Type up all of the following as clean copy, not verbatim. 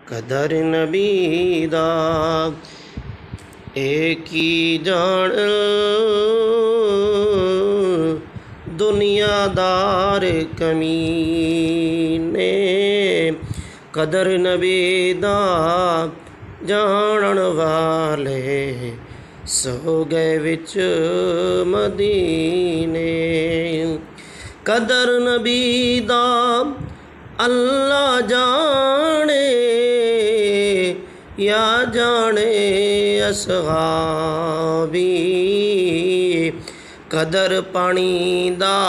कदर नबी दा एक ही जान दुनियादार कमीने। कदर नबी दा जानन वाले सो गए विच मदीने। कदर नबी दा अल्लाह जाने या जाने असहाबी। कदर पानी दा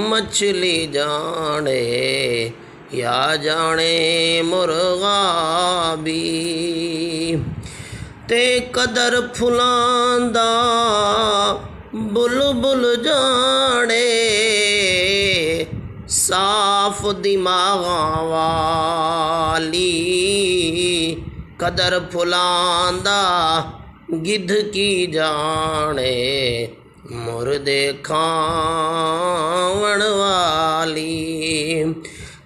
मछली जाने या जाने मुर्गा भी। ते कदर फुलां दा बुलबुल जाने साफ दिमागां वाली। कदर फुलां दा गिद्ध की जाने मुर्दे खावण वाली।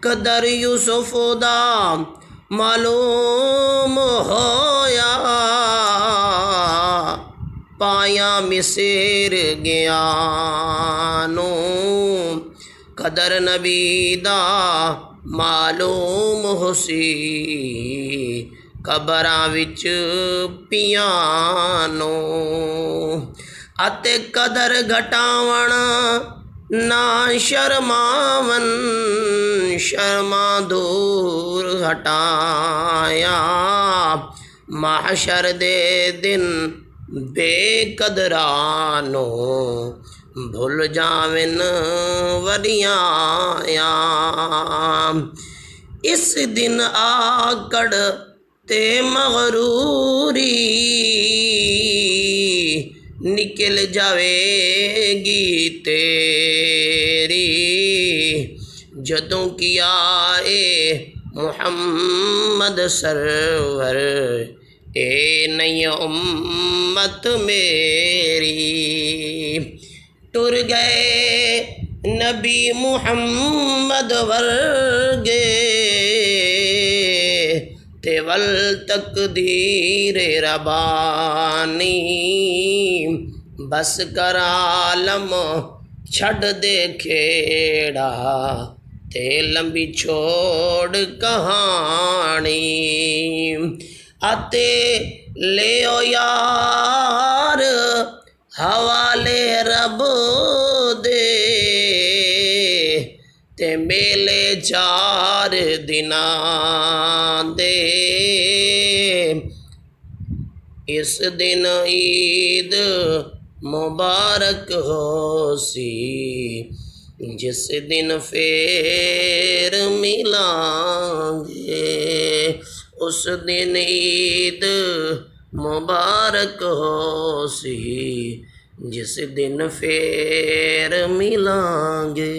कदर यूसुफ दा मालूम होया पाया मिस्र गयानू। कदर नबी दा मालूम होसी कबरां विच पियानो। अते कदर घटावण ना शर्मावन शर्मा दूर हटाया। महशर दे दिन बेकदरानो भुल जावन वरियाया। इस दिन आकड़ ते मगरूरी निकल जावेगी तेरी। जदों की आए मुहम्मद सरवर ए नई उम्मत मेरी। टुर गए नबी मुहम्मद वर्गे तेवल तकदीर रबानी। बस कर आलम छड़ दे खेड़ा ते लंबी छोड़ कहानी। आते ले ओ यार हवाले रब दे ते मेले 4 दिनां दे। इस दिन ईद मुबारक होसी जिस दिन फेर मिलांगे। उस दिन ईद मुबारक होसी जिस दिन फेर मिलांगे।